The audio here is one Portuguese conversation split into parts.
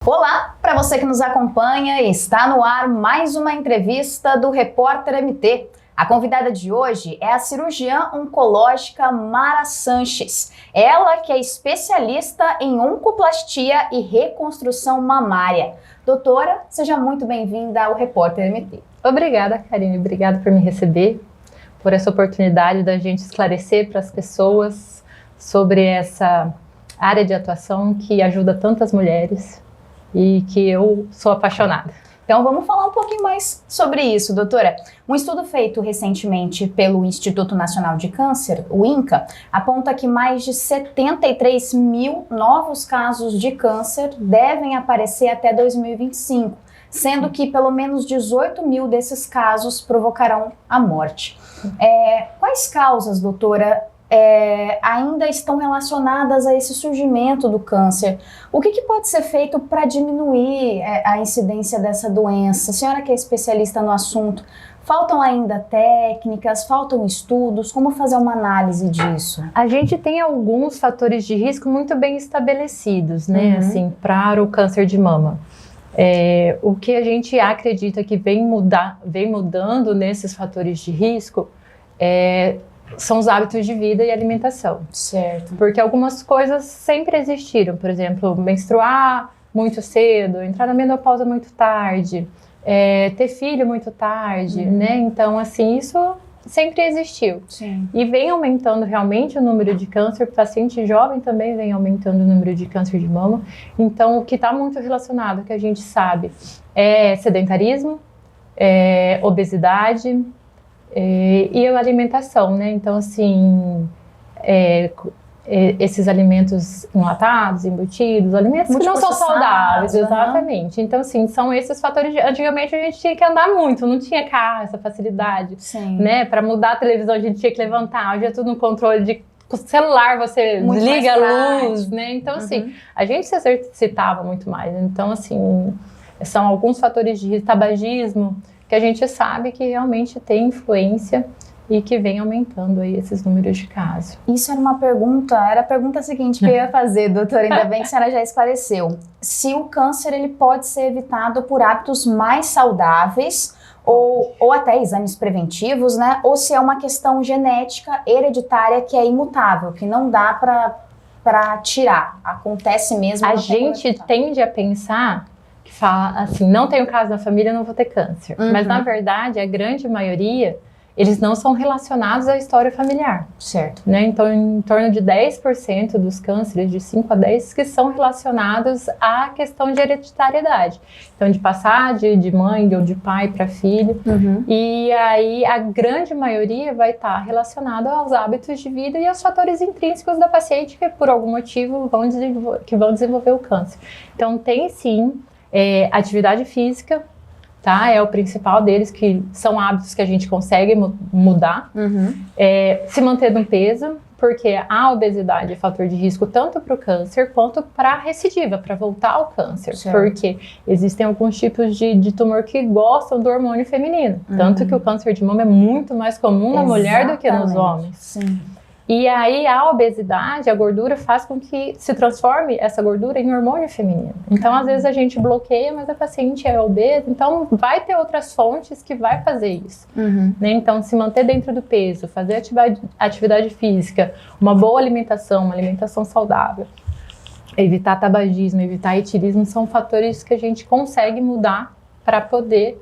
Olá, para você que nos acompanha, está no ar mais uma entrevista do Repórter MT. A convidada de hoje é a cirurgiã oncológica Mara Sanches. Ela que é especialista em oncoplastia e reconstrução mamária. Doutora, seja muito bem-vinda ao Repórter MT. Obrigada, Karine. Obrigada por me receber, por essa oportunidade da gente esclarecer para as pessoas sobre essa área de atuação que ajuda tantas mulheres e que eu sou apaixonada. Então vamos falar um pouquinho mais sobre isso, doutora. Um estudo feito recentemente pelo Instituto Nacional de Câncer, o INCA, aponta que mais de 73 mil novos casos de câncer devem aparecer até 2025, sendo que pelo menos 18 mil desses casos provocarão a morte. Quais causas, doutora, ainda estão relacionadas a esse surgimento do câncer? O que pode ser feito para diminuir a incidência dessa doença? A senhora que é especialista no assunto, faltam ainda técnicas, faltam estudos? Como fazer uma análise disso? A gente tem alguns fatores de risco muito bem estabelecidos, né, assim, para o câncer de mama. O que a gente acredita que vem mudando nesses fatores de risco são os hábitos de vida e alimentação. Certo. Porque algumas coisas sempre existiram, por exemplo, menstruar muito cedo, entrar na menopausa muito tarde, ter filho muito tarde, né? Então, assim, isso sempre existiu. Sim. E vem aumentando realmente o número de câncer, paciente jovem também vem aumentando o número de câncer de mama. Então, o que está muito relacionado, que a gente sabe, é sedentarismo, obesidade, e a alimentação, né? Então, assim, esses alimentos enlatados, embutidos, alimentos que não são saudáveis, exatamente. Então, assim, são esses fatores. Antigamente a gente tinha que andar muito, não tinha carro, essa facilidade, né? Para mudar a televisão a gente tinha que levantar, hoje é tudo no controle de celular, você muito liga a luz, né? Então, assim, a gente se exercitava muito mais. Então, assim, são alguns fatores de tabagismo que a gente sabe que realmente tem influência e que vem aumentando aí esses números de casos. Isso era a pergunta seguinte que eu ia fazer, doutora, ainda bem que a senhora já esclareceu. Se o câncer ele pode ser evitado por hábitos mais saudáveis ou até exames preventivos, né? Ou se é uma questão genética, hereditária, que é imutável, que não dá para tirar, acontece mesmo. A gente tende a pensar que fala assim, não tenho caso na família, não vou ter câncer. Mas, na verdade, a grande maioria, eles não são relacionados à história familiar. Certo. Né? Então, em torno de 10% dos cânceres, de 5 a 10, que são relacionados à questão de hereditariedade. Então, de passar de mãe ou de pai para filho. E aí, a grande maioria vai estar relacionada aos hábitos de vida e aos fatores intrínsecos da paciente que, por algum motivo, vão desenvolver o câncer. Então, tem sim atividade física, tá? É o principal deles, que são hábitos que a gente consegue mudar. Se manter no peso, porque a obesidade é fator de risco tanto para o câncer quanto para a recidiva, para voltar ao câncer. Certo. Porque existem alguns tipos de tumor que gostam do hormônio feminino. Tanto que o câncer de mama é muito mais comum na mulher do que nos homens. Sim. E aí a obesidade, a gordura, faz com que se transforme essa gordura em hormônio feminino. Então, às vezes a gente bloqueia, mas a paciente é obesa, então vai ter outras fontes que vai fazer isso. Né? Então, se manter dentro do peso, fazer atividade física, uma boa alimentação, uma alimentação saudável, evitar tabagismo, evitar etilismo, são fatores que a gente consegue mudar para poder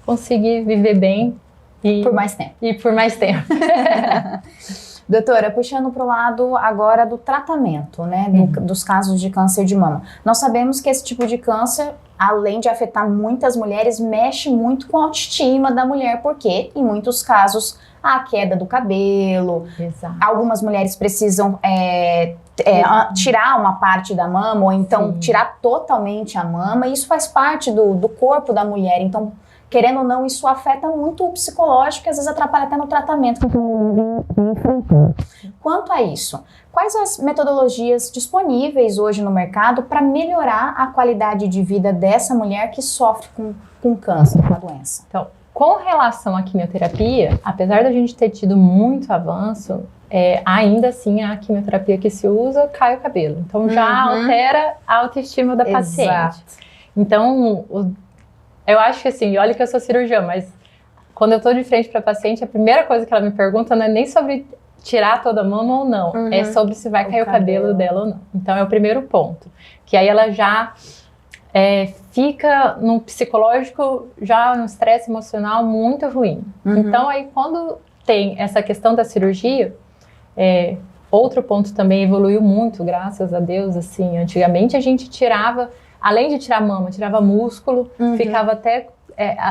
conseguir viver bem por mais tempo. E por mais tempo. Doutora, puxando para o lado agora do tratamento, né, dos casos de câncer de mama. Nós sabemos que esse tipo de câncer, além de afetar muitas mulheres, mexe muito com a autoestima da mulher, porque em muitos casos há a queda do cabelo. Exato. Algumas mulheres precisam tirar uma parte da mama ou então tirar totalmente a mama, e isso faz parte do corpo da mulher, então querendo ou não, isso afeta muito o psicológico e às vezes atrapalha até no tratamento. Quanto a isso, quais as metodologias disponíveis hoje no mercado para melhorar a qualidade de vida dessa mulher que sofre com câncer, com a doença? Então, Com relação à quimioterapia, apesar da gente ter tido muito avanço, ainda assim a quimioterapia que se usa cai o cabelo. Então já altera a autoestima da paciente. Então, eu acho que assim, olha que eu sou cirurgiã, mas quando eu tô de frente para a paciente, a primeira coisa que ela me pergunta não é nem sobre tirar toda a mama ou não, é sobre se vai cair o cabelo dela ou não. Então é o primeiro ponto, que aí ela já fica no psicológico, já no estresse emocional muito ruim. Então aí quando tem essa questão da cirurgia, outro ponto também evoluiu muito, graças a Deus, assim, antigamente a gente tirava, além de tirar mama, tirava músculo, ficava até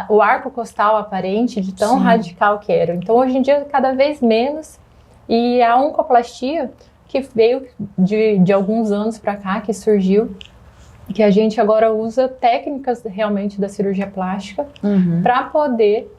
o arco costal aparente de tão radical que era. Então hoje em dia cada vez menos, e a oncoplastia que veio de alguns anos para cá, que surgiu, que a gente agora usa técnicas realmente da cirurgia plástica para poder,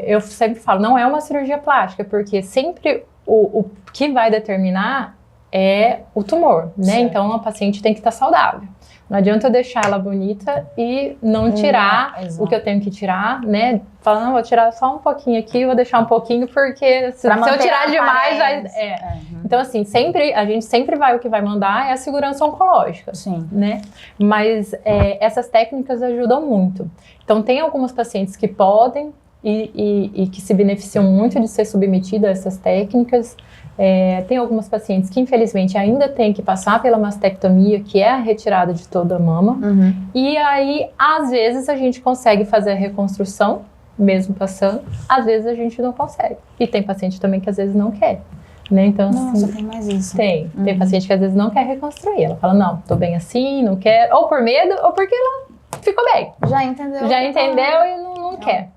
eu sempre falo, não é uma cirurgia plástica, porque sempre o que vai determinar é o tumor, né? Certo. Então a paciente tem que estar saudável. Não adianta eu deixar ela bonita e não tirar o que eu tenho que tirar, né? Falar, não, vou tirar só um pouquinho aqui, vou deixar um pouquinho, porque se eu tirar demais, vai... Então, assim, a gente sempre vai, o que vai mandar é a segurança oncológica, né? Mas essas técnicas ajudam muito. Então, tem algumas pacientes que podem e que se beneficiam muito de ser submetida a essas técnicas. Tem algumas pacientes que, infelizmente, ainda têm que passar pela mastectomia, que é a retirada de toda a mama. E aí, às vezes, a gente consegue fazer a reconstrução, mesmo passando. Às vezes, a gente não consegue. E tem paciente também que, às vezes, não quer. Né? Então, nossa, tem mais isso. Tem paciente que, às vezes, não quer reconstruir. Ela fala, não, tô bem assim, não quero. Ou por medo, ou porque ela ficou bem. Já entendeu. Já entendeu e não quer.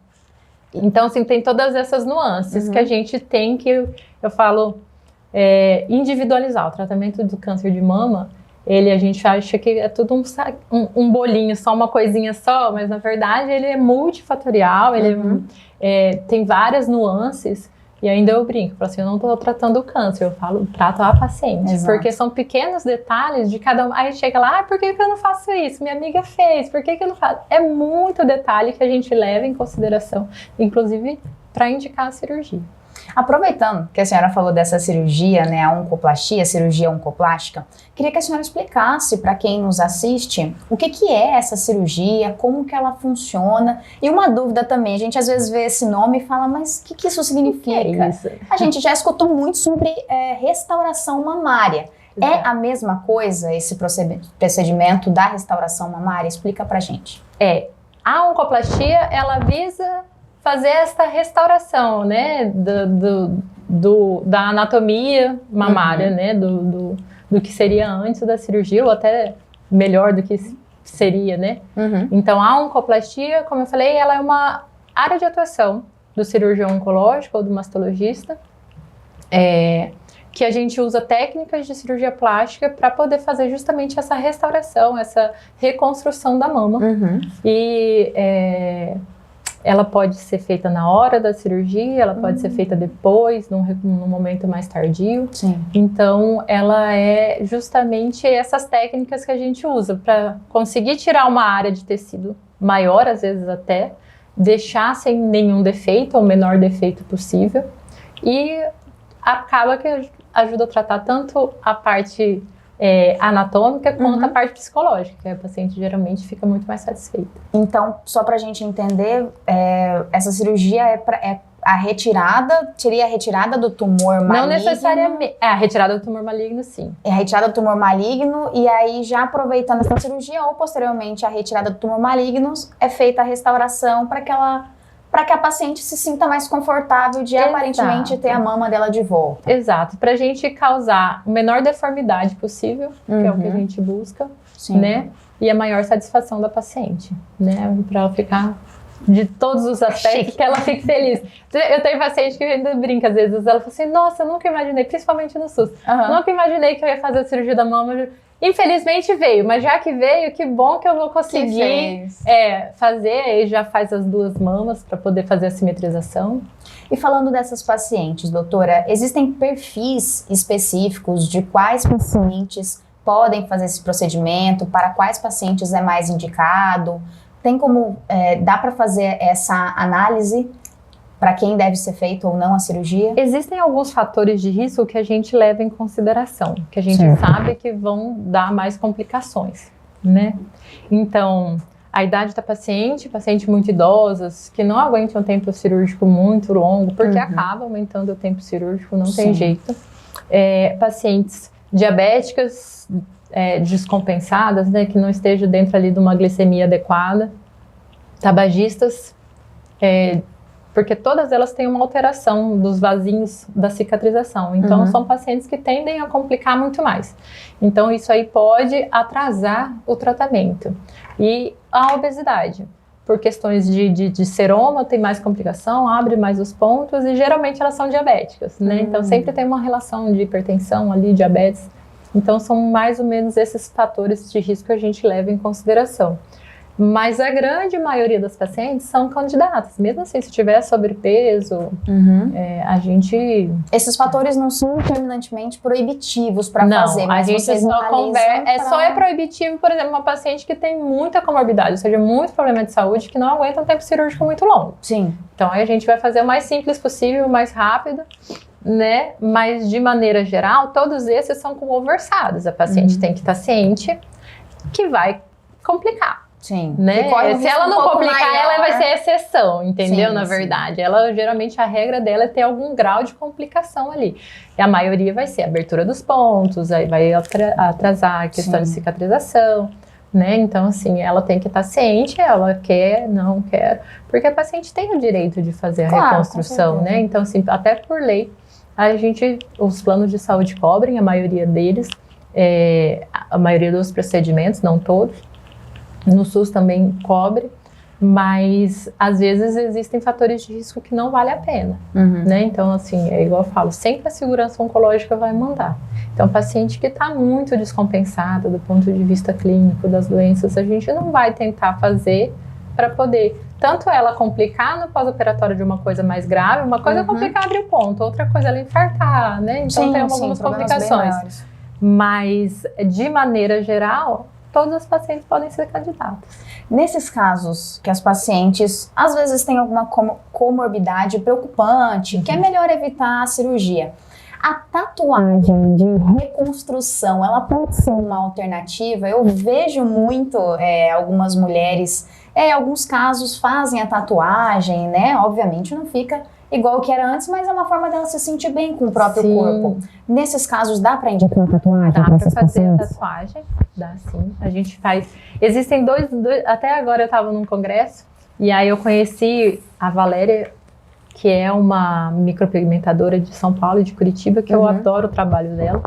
Então, assim, tem todas essas nuances que a gente tem que, eu falo... individualizar. O tratamento do câncer de mama, a gente acha que é tudo um bolinho, só uma coisinha só, mas na verdade ele é multifatorial, ele tem várias nuances, e ainda eu brinco, falo assim, eu não estou tratando o câncer, eu falo, trato a paciente, porque são pequenos detalhes de cada um. Aí chega lá, por que eu não faço isso? Minha amiga fez, por que eu não faço? É muito detalhe que a gente leva em consideração, inclusive para indicar a cirurgia. Aproveitando que a senhora falou dessa cirurgia, né, a oncoplastia, a cirurgia oncoplástica, queria que a senhora explicasse para quem nos assiste o que é essa cirurgia, como que ela funciona. E uma dúvida também, a gente às vezes vê esse nome e fala, mas o que isso significa? Que é isso? A gente já escutou muito sobre restauração mamária. É a mesma coisa esse procedimento da restauração mamária? Explica pra gente. A oncoplastia, ela visa fazer essa restauração, né, da anatomia mamária, né, do que seria antes da cirurgia, ou até melhor do que seria, né. Então, a oncoplastia, como eu falei, ela é uma área de atuação do cirurgião oncológico ou do mastologista, que a gente usa técnicas de cirurgia plástica para poder fazer justamente essa restauração, essa reconstrução da mama. E ela pode ser feita na hora da cirurgia, ela pode ser feita depois, num momento mais tardio. Então, ela é justamente essas técnicas que a gente usa para conseguir tirar uma área de tecido maior, às vezes até, deixar sem nenhum defeito, ou o menor defeito possível. E acaba que ajuda a tratar tanto a parte anatômica quanto a parte psicológica, que a paciente geralmente fica muito mais satisfeita. Então, só pra gente entender, essa cirurgia seria a retirada do tumor maligno? Não necessariamente. A retirada do tumor maligno, sim. É a retirada do tumor maligno, e aí já aproveitando essa cirurgia, ou posteriormente a retirada do tumor maligno, é feita a restauração para que a paciente se sinta mais confortável de aparentemente ter a mama dela de volta. Exato, pra gente causar a menor deformidade possível, que é o que a gente busca, né? E a maior satisfação da paciente, né? Pra ela ficar de todos os aspectos, que ela fique feliz. Eu tenho paciente que ainda brinca às vezes, ela fala assim, nossa, eu nunca imaginei, principalmente no SUS, nunca imaginei que eu ia fazer a cirurgia da mama. Infelizmente veio, mas já que veio, que bom que eu vou conseguir fazer, e já faz as duas mamas para poder fazer a simetrização. E falando dessas pacientes, doutora, existem perfis específicos de quais pacientes podem fazer esse procedimento, para quais pacientes é mais indicado? Tem como, dá para fazer essa análise para quem deve ser feito ou não a cirurgia? Existem alguns fatores de risco que a gente leva em consideração, que a gente sabe que vão dar mais complicações, né? Então, a idade da paciente muito idosas, que não aguentam um tempo cirúrgico muito longo, porque acaba aumentando o tempo cirúrgico, não tem jeito. Pacientes diabéticas, descompensadas, né, que não esteja dentro ali de uma glicemia adequada. Tabagistas, porque todas elas têm uma alteração dos vasinhos da cicatrização. Então, são pacientes que tendem a complicar muito mais. Então, isso aí pode atrasar o tratamento. E a obesidade, por questões de seroma, tem mais complicação, abre mais os pontos e geralmente elas são diabéticas, né? Então, sempre tem uma relação de hipertensão ali, diabetes. Então, são mais ou menos esses fatores de risco que a gente leva em consideração. Mas a grande maioria das pacientes são candidatas. Mesmo assim, se tiver sobrepeso, a gente... Esses fatores não são determinantemente proibitivos para fazer, mas a gente só é proibitivo, por exemplo, uma paciente que tem muita comorbidade, ou seja, muito problema de saúde, que não aguenta um tempo cirúrgico muito longo. Sim. Então, aí a gente vai fazer o mais simples possível, o mais rápido, né? Mas, de maneira geral, todos esses são conversados. A paciente tem que estar ciente que vai complicar. Sim. Né? Se ela não complicar, ela vai ser exceção, entendeu? Sim, na verdade. Ela, geralmente, a regra dela é ter algum grau de complicação ali. E a maioria vai ser abertura dos pontos, aí vai atrasar a questão de cicatrização, né? Então, assim, ela tem que estar ciente, ela quer, não quer, porque a paciente tem o direito de fazer a reconstrução, né? Então, assim, até por lei, os planos de saúde cobrem, a maioria deles, a maioria dos procedimentos, não todos. No SUS também cobre, mas às vezes existem fatores de risco que não vale a pena, né? Então, assim, é igual eu falo, sempre a segurança oncológica vai mandar. Então, paciente que está muito descompensado do ponto de vista clínico das doenças, a gente não vai tentar fazer para poder, tanto ela complicar no pós-operatório de uma coisa mais grave, uma coisa é complicar abrir o ponto, outra coisa é ela infartar, né? Então, tem algumas complicações. Mas, de maneira geral, todos os pacientes podem ser candidatos. Nesses casos que as pacientes, às vezes, têm alguma comorbidade preocupante, que é melhor evitar a cirurgia, a tatuagem de reconstrução, ela pode ser uma alternativa? Eu vejo muito algumas mulheres, em alguns casos, fazem a tatuagem, né? Obviamente não fica igual que era antes, mas é uma forma dela se sentir bem com o próprio corpo. Nesses casos, dá para indicar tatuagem? Dá para fazer a tatuagem, dá sim. A gente faz. Existem dois. Até agora eu estava num congresso e aí eu conheci a Valéria, que é uma micropigmentadora de São Paulo e de Curitiba, que eu adoro o trabalho dela.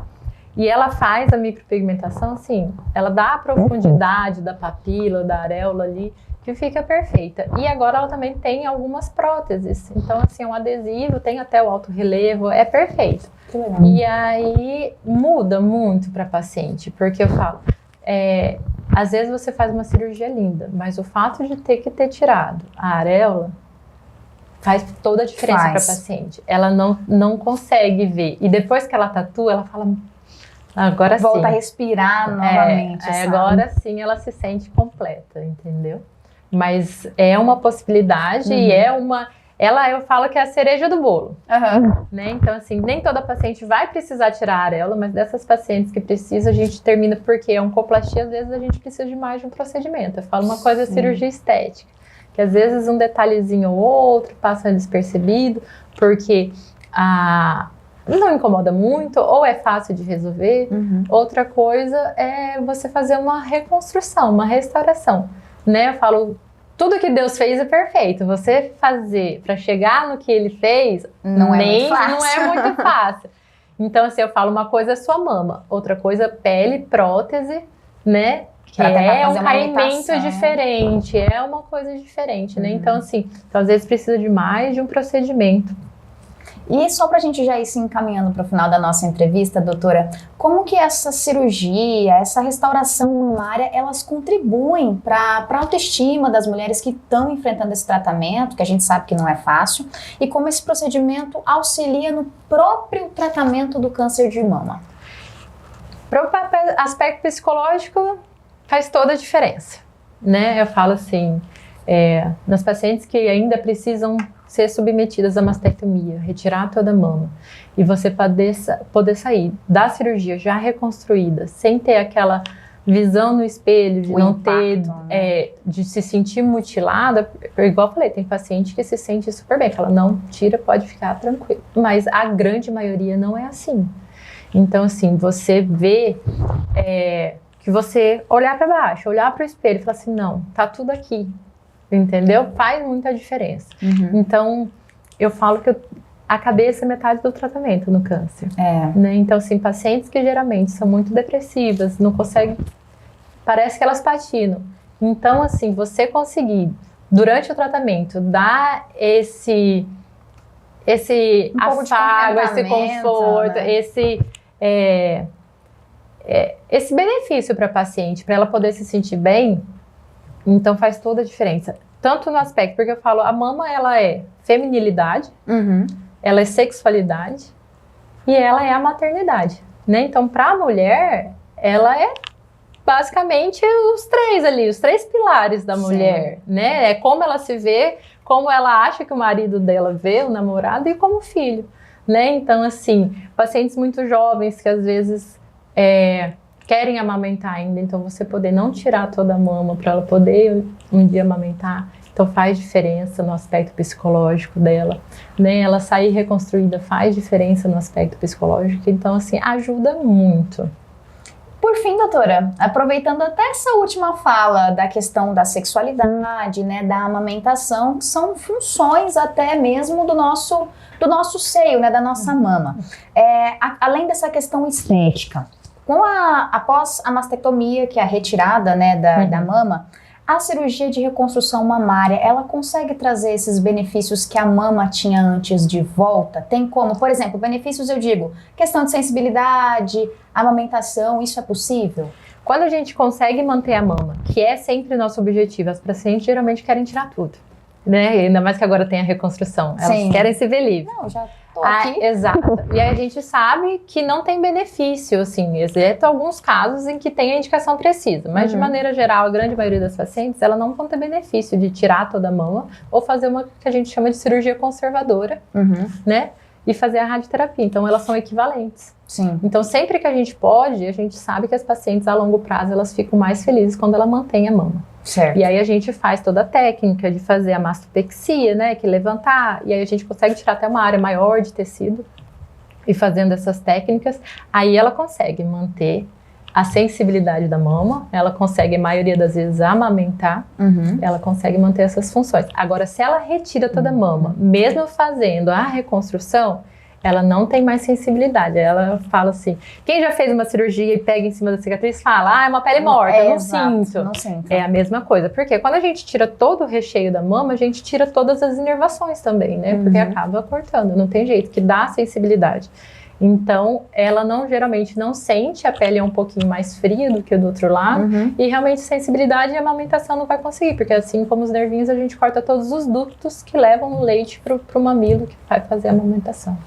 E ela faz a micropigmentação, assim, ela dá a profundidade da papila, da areola ali, que fica perfeita. E agora ela também tem algumas próteses. Então, assim, é um adesivo, tem até o alto relevo, é perfeito. Que legal. E aí muda muito para paciente, porque eu falo, às vezes você faz uma cirurgia linda, mas o fato de ter que ter tirado a areola faz toda a diferença para a paciente. Ela não consegue ver. E depois que ela tatua, ela fala, agora sim. Volta a respirar novamente. Agora sim ela se sente completa, entendeu? Mas é uma possibilidade e eu falo que é a cereja do bolo, né? Então, assim, nem toda paciente vai precisar tirar a areola, mas dessas pacientes que precisam, a gente termina, porque a oncoplastia, às vezes a gente precisa de mais de um procedimento. Eu falo uma coisa é cirurgia estética, que às vezes um detalhezinho ou outro passa despercebido, porque não incomoda muito, ou é fácil de resolver. Outra coisa é você fazer uma reconstrução, uma restauração, né? Eu falo, tudo que Deus fez é perfeito. Você fazer para chegar no que Ele fez não é muito fácil. Então, assim, eu falo, uma coisa é sua mama, outra coisa pele, prótese, né? Que é um caimento diferente, é uma coisa diferente, né? Então, assim, às vezes precisa de mais de um procedimento. E só pra gente já ir se encaminhando para o final da nossa entrevista, doutora, como que essa cirurgia, essa restauração mamária, elas contribuem para a autoestima das mulheres que estão enfrentando esse tratamento, que a gente sabe que não é fácil, e como esse procedimento auxilia no próprio tratamento do câncer de mama? Para o aspecto psicológico, faz toda a diferença, né? Eu falo assim, nas pacientes que ainda precisam ser submetidas à mastectomia, retirar toda a mama, e você poder sair da cirurgia já reconstruída, sem ter aquela visão no espelho, de não ter, de se sentir mutilada, igual eu falei, tem paciente que se sente super bem, fala, não, tira, pode ficar tranquilo. Mas a grande maioria não é assim. Então, assim, você vê que você olhar para baixo, olhar para o espelho e falar assim, não, tá tudo aqui, entendeu? Faz muita diferença. Então, eu falo que a cabeça é metade do tratamento no câncer. Né? Então, assim, pacientes que geralmente são muito depressivas, não conseguem, parece que elas patinam. Então, assim, você conseguir, durante o tratamento, dar esse afago, esse conforto, né? esse benefício para a paciente, para ela poder se sentir bem, então faz toda a diferença. Tanto no aspecto, porque eu falo, a mama, ela é feminilidade, ela é sexualidade e ela é a maternidade, né? Então, para a mulher, ela é basicamente os três pilares da mulher, né? É como ela se vê, como ela acha que o marido dela vê, o namorado, e como filho, né? Então, assim, pacientes muito jovens que às vezes querem amamentar ainda, então você poder não tirar toda a mama para ela poder um dia amamentar, então faz diferença no aspecto psicológico dela, né? Ela sair reconstruída faz diferença no aspecto psicológico, então assim, ajuda muito. Por fim, doutora, aproveitando até essa última fala da questão da sexualidade, né, da amamentação, que são funções até mesmo do nosso seio, né, da nossa mama. Além dessa questão estética, após a mastectomia, que é a retirada, né, da mama, a cirurgia de reconstrução mamária, ela consegue trazer esses benefícios que a mama tinha antes de volta? Tem como? Por exemplo, benefícios, eu digo, questão de sensibilidade, amamentação, isso é possível? Quando a gente consegue manter a mama, que é sempre nosso objetivo, as pacientes geralmente querem tirar tudo, né? Ainda mais que agora tem a reconstrução, elas querem se ver livre. Não, já tô aqui. Exato. E aí a gente sabe que não tem benefício, assim, exceto alguns casos em que tem a indicação precisa. Mas de maneira geral, a grande maioria das pacientes, elas não vão ter benefício de tirar toda a mama ou fazer uma que a gente chama de cirurgia conservadora, né? E fazer a radioterapia. Então, elas são equivalentes. Sim. Então, sempre que a gente pode, a gente sabe que as pacientes a longo prazo, elas ficam mais felizes quando ela mantém a mama. Certo. E aí a gente faz toda a técnica de fazer a mastopexia, né, que é levantar, e aí a gente consegue tirar até uma área maior de tecido, e fazendo essas técnicas, aí ela consegue manter a sensibilidade da mama, ela consegue, a maioria das vezes, amamentar, ela consegue manter essas funções. Agora, se ela retira toda a mama, mesmo fazendo a reconstrução, ela não tem mais sensibilidade. Ela fala assim, quem já fez uma cirurgia e pega em cima da cicatriz, fala, é uma pele morta, não sinto. Não sinto. É a mesma coisa, porque quando a gente tira todo o recheio da mama, a gente tira todas as inervações também, né? Porque acaba cortando, não tem jeito, que dá sensibilidade. Então, ela geralmente não sente, a pele é um pouquinho mais fria do que o do outro lado, e realmente sensibilidade e amamentação não vai conseguir, porque assim como os nervinhos, a gente corta todos os ductos que levam o leite pro mamilo, que vai fazer a amamentação.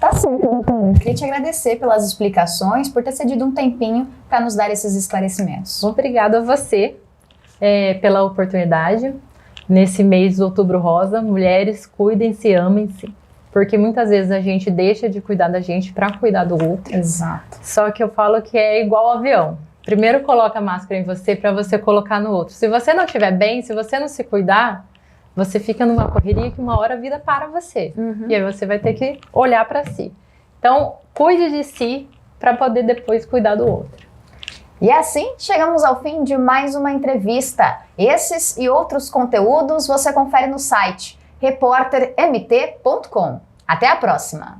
Tá certo, doutora. Queria te agradecer pelas explicações, por ter cedido um tempinho para nos dar esses esclarecimentos. Obrigada a você pela oportunidade. Nesse mês de Outubro Rosa, mulheres, cuidem-se, amem-se. Porque muitas vezes a gente deixa de cuidar da gente para cuidar do outro. Exato. Só que eu falo que é igual ao avião. Primeiro coloca a máscara em você para você colocar no outro. Se você não estiver bem, se você não se cuidar, você fica numa correria que uma hora a vida para você. E aí você vai ter que olhar para si. Então, cuide de si para poder depois cuidar do outro. E assim, chegamos ao fim de mais uma entrevista. Esses e outros conteúdos você confere no site repórtermt.com. Até a próxima!